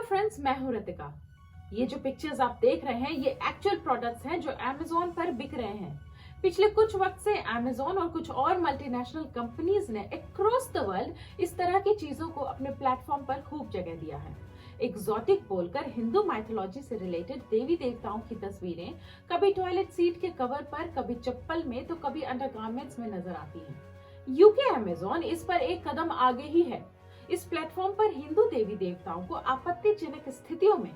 Friends, मैं हूं रितिका। ये जो पिक्चर्स आप देख रहे हैं ये एक्चुअल प्रोडक्ट्स हैं जो अमेज़न पर बिक रहे हैं। पिछले कुछ वक्त से अमेज़न और कुछ और मल्टीनेशनल कंपनीज ने अक्रॉस द वर्ल्ड इस तरह की चीजों को अपने प्लेटफॉर्म पर खूब जगह दिया है। एग्जॉटिक बोलकर हिंदू माइथोलॉजी से रिलेटेड देवी देवताओं की तस्वीरें कभी टॉयलेट सीट के कवर पर, कभी चप्पल में, तो कभी अंडरगारमेंट्स में नजर आती हैं। यूके अमेज़न इस पर एक कदम आगे ही है। इस प्लेटफॉर्म पर हिंदू देवी देवताओं को आपत्तिजनक स्थितियों में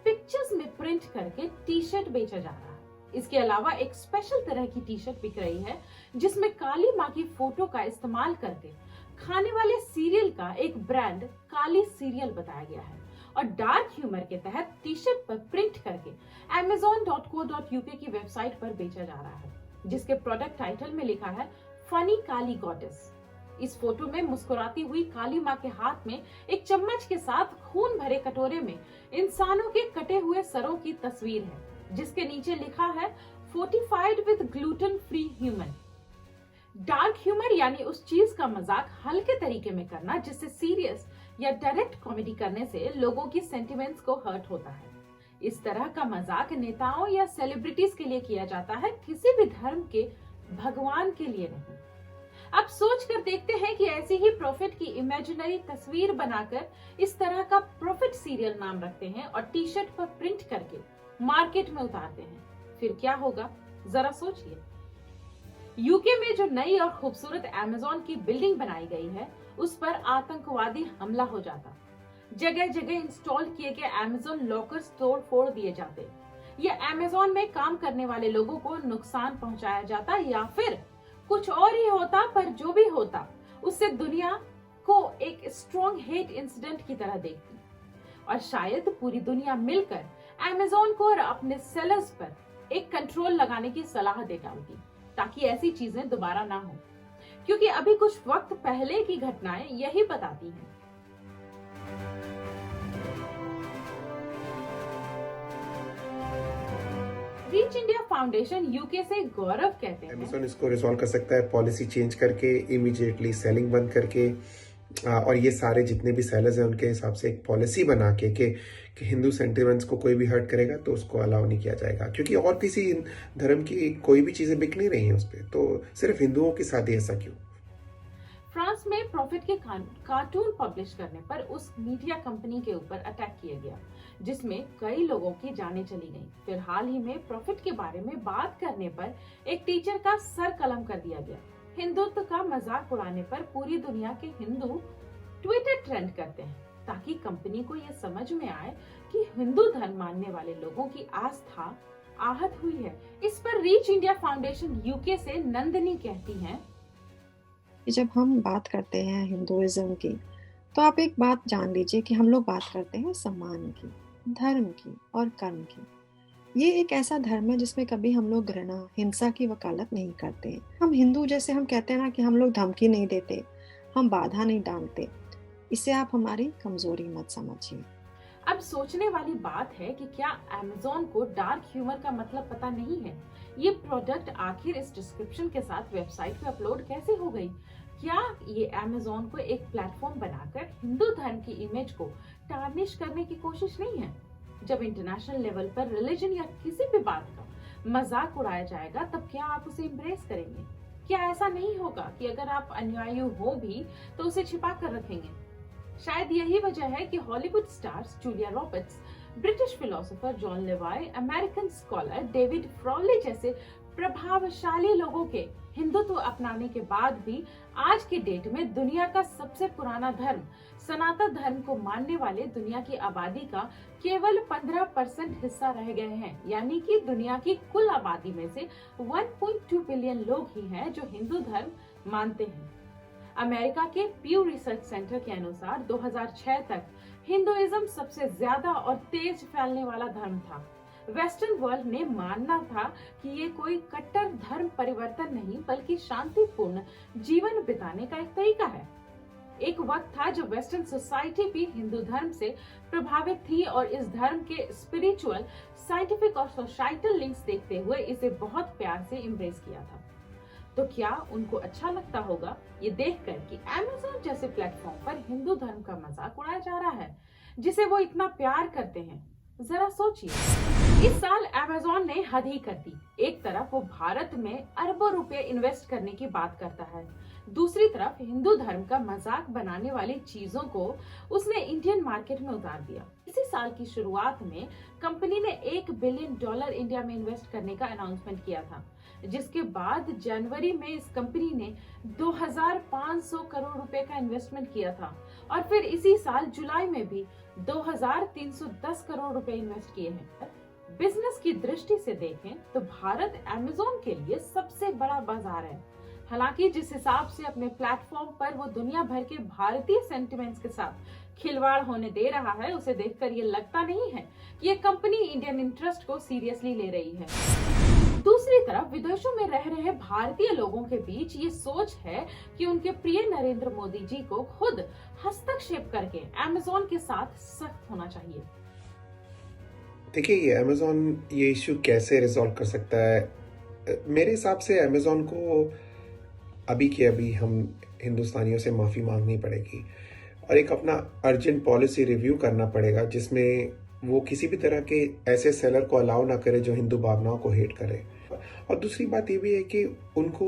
पिक्चर्स में प्रिंट करके टी शर्ट बेचा जा रहा है। इसके अलावा एक स्पेशल तरह की टी शर्ट बिक रही है जिसमें काली माँ की फोटो का इस्तेमाल करके खाने वाले सीरियल का एक ब्रांड काली सीरियल बताया गया है और डार्क ह्यूमर के तहत टी शर्ट पर प्रिंट करके amazon.co.uk की वेबसाइट पर बेचा जा रहा है, जिसके प्रोडक्ट टाइटल में लिखा है फनी काली गॉडेस। इस फोटो में मुस्कुराती हुई काली माँ के हाथ में एक चम्मच के साथ खून भरे कटोरे में इंसानों के कटे हुए सरों की तस्वीर है, जिसके नीचे लिखा है fortified with gluten free human. Dark humour यानी उस चीज का मजाक हल्के तरीके में करना जिससे सीरियस या डायरेक्ट कॉमेडी करने से लोगों की सेंटिमेंट्स को हर्ट होता है। इस तरह का मजाक नेताओं या सेलिब्रिटीज के लिए किया जाता है, किसी भी धर्म के भगवान के लिए नहीं। अब सोच कर देखते हैं कि ऐसी ही प्रॉफिट की इमेजिनरी तस्वीर बनाकर इस तरह का प्रॉफिट सीरियल नाम रखते हैं और टी शर्ट पर प्रिंट करके मार्केट में उतारते हैं, फिर क्या होगा जरा सोचिए। यूके में जो नई और खूबसूरत अमेज़न की बिल्डिंग बनाई गई है उस पर आतंकवादी हमला हो जाता, जगह जगह इंस्टॉल किए गए अमेज़न लॉकर्स तोड़ फोड़ दिए जाते, या अमेज़न में काम करने वाले लोगों को नुकसान पहुंचाया जाता, या फिर कुछ और ही होता। पर जो भी होता उससे दुनिया को एक स्ट्रॉन्ग हेट इंसिडेंट की तरह देखती और शायद पूरी दुनिया मिलकर अमेज़न को और अपने सेलर्स पर एक कंट्रोल लगाने की सलाह दे डालती ताकि ऐसी चीजें दोबारा ना हो, क्योंकि अभी कुछ वक्त पहले की घटनाएं यही बताती हैं। रीच इंडिया फाउंडेशन यूके से गौरव कहते हैं अमेज़न इसको रिजॉल्व कर सकता है पॉलिसी चेंज करके, इमीडिएटली सेलिंग बंद करके, और ये सारे जितने भी सेलर्स हैं उनके हिसाब से एक पॉलिसी बना के कि हिंदू सेंटिमेंट्स को कोई भी हर्ट करेगा तो उसको अलाउ नहीं किया जाएगा, क्योंकि और किसी धर्म की कोई भी चीजें बिक नहीं रही हैं उस पर, तो सिर्फ हिंदुओं के साथ ही ऐसा क्यों। फ्रांस में प्रॉफिट के कार्टून पब्लिश करने पर उस मीडिया कंपनी के ऊपर अटैक किया गया जिसमें कई लोगों की जानें चली गईं। फिर हाल ही में प्रॉफिट के बारे में बात करने पर एक टीचर का सर कलम कर दिया गया। हिंदुत्व का मजाक उड़ाने पर पूरी दुनिया के हिंदू ट्विटर ट्रेंड करते हैं ताकि कंपनी को ये समझ में आए कि हिंदू धर्म मानने वाले लोगों की आस्था आहत हुई है। इस पर रीच इंडिया फाउंडेशन यूके से नंदिनी कहती हैं, जब हम बात करते हैं हिंदुइज्म की तो आप एक बात जान लीजिए कि हम लोग बात करते हैं सम्मान की, धर्म की और कर्म की। ये एक ऐसा धर्म है जिसमें कभी हम लोग घृणा, हिंसा की वकालत नहीं करते। हम हिंदू जैसे हम कहते हैं ना कि हम लोग धमकी नहीं देते, हम बाधा नहीं डालते। इसे आप हमारी कमजोरी मत समझिए। अब सोचने वाली बात है कि क्या अमेज़न को डार्क ह्यूमर का मतलब पता नहीं है? ये प्रोडक्ट आखिर इस डिस्क्रिप्शन के साथ वेबसाइट पे अपलोड कैसे हो गई? क्या ये अमेज़न को एक प्लेटफॉर्म बनाकर हिंदू धर्म की इमेज को टार्निश करने की कोशिश नहीं है? जब इंटरनेशनल लेवल पर रिलीजन या किसी भी बात का मजाक उड़ाया जाएगा तब क्या आप उसे इम्ब्रेस करेंगे? क्या ऐसा नहीं होगा कि अगर आप अनुयायी हो भी तो उसे छिपा कर रखेंगे? शायद यही वजह है कि Hollywood stars Julia Roberts, British philosopher John Levy, American scholar David Frawley जैसे प्रभावशाली लोगों के हिंदुत्व अपनाने के बाद भी आज के डेट में दुनिया का सबसे पुराना धर्म सनातन धर्म को मानने वाले दुनिया की आबादी का केवल 15% हिस्सा रह गए हैं। यानी कि दुनिया की कुल आबादी में से 1.2 बिलियन लोग ही हैं जो हिंदू धर्म मानते हैं। अमेरिका के प्यू रिसर्च सेंटर के अनुसार 2006 तक हिंदुइज्म सबसे ज्यादा और तेज फैलने वाला धर्म था। वेस्टर्न वर्ल्ड ने मानना था कि ये कोई कट्टर धर्म परिवर्तन नहीं बल्कि शांतिपूर्ण जीवन बिताने का एक तरीका है। एक वक्त था जब वेस्टर्न सोसाइटी भी हिंदू धर्म से प्रभावित थी और इस धर्म के स्पिरिचुअल, साइंटिफिक और सोसाइटल लिंक्स देखते हुए इसे बहुत प्यार से एम्ब्रेस किया था। तो क्या उनको अच्छा लगता होगा ये देखकर कि अमेज़न जैसे प्लेटफॉर्म पर हिंदू धर्म का मजाक उड़ाया जा रहा है? जिसे वो इतना प्यार करते हैं। जरा सोचिए, इस साल अमेज़न ने हद ही कर दी। एक तरफ वो भारत में अरबों रुपए इन्वेस्ट करने की बात करता है, दूसरी तरफ हिंदू धर्म का मजाक बनाने वाली चीजों को उसने इंडियन मार्केट में उतार दिया। इसी साल की शुरुआत में कंपनी ने $1 बिलियन इंडिया में इन्वेस्ट करने का अनाउंसमेंट किया था, जिसके बाद जनवरी में इस कंपनी ने 2500 करोड़ रुपए का इन्वेस्टमेंट किया था और फिर इसी साल जुलाई में भी 2310 करोड़ रुपए इन्वेस्ट किए हैं। बिजनेस की दृष्टि से देखें तो भारत अमेज़न के लिए सबसे बड़ा बाजार है। हालांकि जिस हिसाब से अपने प्लेटफॉर्म पर वो दुनिया भर के भारतीय सेंटिमेंट्स के साथ खिलवाड़ होने दे रहा है, उसे देखकर ये लगता नहीं है कि ये कंपनी इंडियन इंटरेस्ट को सीरियसली ले रही है। दूसरी तरफ विदेशों में रह रहे भारतीय लोगों के बीच ये सोच है कि उनके प्रिय नरेंद्र मोदी जी को खुद हस्तक्षेप करके अमेज़न के साथ सख्त होना चाहिए। देखिए, ये अमेज़न ये इशू कैसे रिजॉल्व कर सकता है? मेरे हिसाब से अमेज़न को अभी के अभी हम हिंदुस्तानियों से माफ़ी मांगनी पड़ेगी और एक अपना अर्जेंट पॉलिसी रिव्यू करना पड़ेगा, जिसमें वो किसी भी तरह के ऐसे सेलर को अलाउ ना करे जो हिंदू भावनाओं को हेट करे। और दूसरी बात ये भी है कि उनको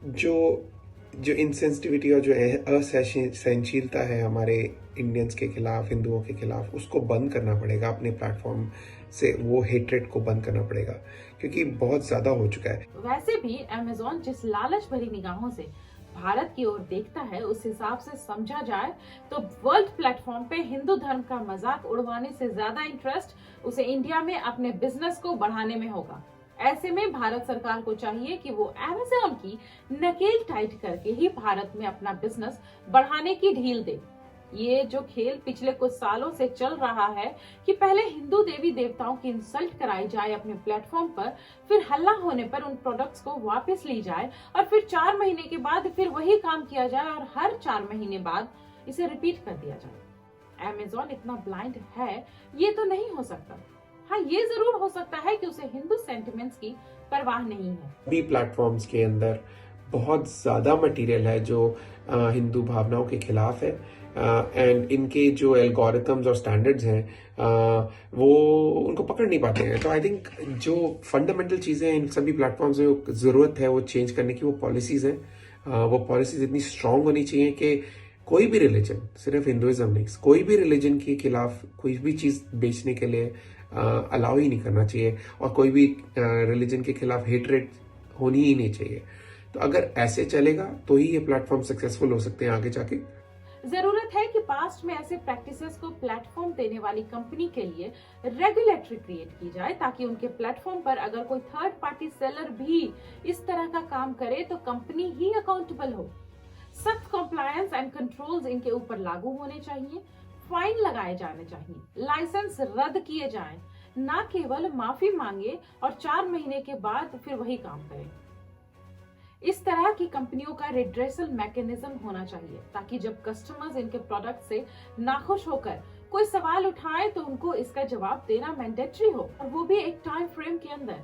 जो इनसेंसिटिविटी और जो असहनशीलता है हमारे इंडियंस के खिलाफ, हिंदुओं के खिलाफ, उसको बंद करना पड़ेगा। अपने प्लेटफॉर्म से वो हेट्रेड को बंद करना पड़ेगा, क्योंकि बहुत ज्यादा हो चुका है। वैसे भी अमेज़न जिस लालच भरी निगाहों से भारत की ओर देखता है, उस हिसाब से समझा जाए तो वर्ल्ड प्लेटफॉर्म पे हिंदू धर्म का मजाक उड़वाने से ज्यादा इंटरेस्ट उसे इंडिया में अपने बिजनेस को बढ़ाने में होगा। ऐसे में भारत सरकार को चाहिए कि वो अमेज़न की नकेल टाइट करके ही भारत में अपना बिजनेस बढ़ाने की ढील दे। ये जो खेल पिछले कुछ सालों से चल रहा है कि पहले हिंदू देवी देवताओं की इंसल्ट कराई जाए अपने प्लेटफॉर्म पर, फिर हल्ला होने पर उन प्रोडक्ट्स को वापस ली जाए और फिर 4 महीने के बाद फिर वही काम किया जाए और हर 4 महीने बाद इसे रिपीट कर दिया जाए। अमेज़न इतना ब्लाइंड है ये तो नहीं हो सकता। हाँ, ये जरूर हो सकता है कि उसे हिंदू सेंटिमेंट्स की परवाह नहीं है। अभी प्लेटफॉर्म्स के अंदर बहुत ज्यादा मटेरियल है जो हिंदू भावनाओं के खिलाफ है, एंड इनके जो एल्गोरिथम्स और स्टैंडर्ड्स हैं वो उनको पकड़ नहीं पाते हैं। तो आई थिंक जो फंडामेंटल चीजें इन सभी प्लेटफॉर्म्स में जरूरत है वो चेंज करने की, वो पॉलिसीज हैं। वो पॉलिसीज इतनी स्ट्रांग होनी चाहिए कि कोई भी रिलीजन, सिर्फ हिंदुइज्म नहीं, कोई भी रिलीजन के खिलाफ कोई भी चीज बेचने के लिए अलाउ ही नहीं करना चाहिए और कोई भी रिलीजन के खिलाफ हेटरेट होनी ही नहीं चाहिए। तो अगर ऐसे चलेगा तो ही ये प्लेटफॉर्म सक्सेसफुल हो सकते हैं आगे जाके। जरूरत है कि पास्ट में ऐसे प्रैक्टिसेस को प्लेटफॉर्म देने वाली कंपनी के लिए रेगुलेटरी क्रिएट की जाए, ताकि उनके प्लेटफॉर्म पर अगर कोई थर्ड पार्टी सेलर भी इस तरह का काम करे तो कंपनी ही अकाउंटेबल हो। सख्त कॉम्प्लायंस एंड कंट्रोल्स इनके ऊपर लागू होने चाहिए, फाइन लगाए जाने चाहिए, लाइसेंस रद्द किए जाएं, ना केवल माफी मांगे और 4 महीने के बाद फिर वही काम करें। इस तरह की कंपनियों का रिड्रेसल मैकेनिज्म होना चाहिए, ताकि जब कस्टमर्स इनके प्रोडक्ट से नाखुश होकर कोई सवाल उठाए तो उनको इसका जवाब देना मैंडेटरी हो, और वो भी एक टाइम फ्रेम के अंदर।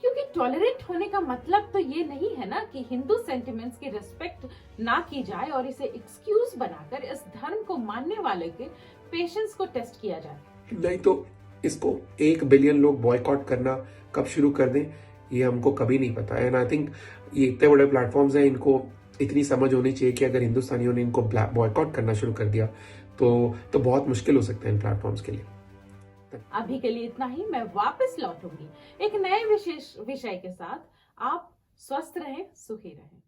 क्योंकि टॉलरेंट होने का मतलब तो ये नहीं है ना कि हिंदू सेंटिमेंट्स की रिस्पेक्ट ना की जाए और इसे एक्सक्यूज बनाकर इस धर्म को मानने वाले के पेशेंस को टेस्ट किया जाए। नहीं तो इसको 1 बिलियन लोग बॉयकॉट करना कब शुरू कर दें ये हमको कभी नहीं पता है। एंड आई थिंक ये इतने बड़े प्लेटफॉर्म्स हैं, इनको इतनी समझ होनी चाहिए कि अगर हिंदुस्तानियों ने इनको बॉयकॉट करना शुरू कर दिया तो बहुत मुश्किल हो सकता है इन प्लेटफॉर्म्स के लिए। अभी के लिए इतना ही। मैं वापस लौटूंगी एक नए विशेष विषय के साथ। आप स्वस्थ रहें, सुखी रहें।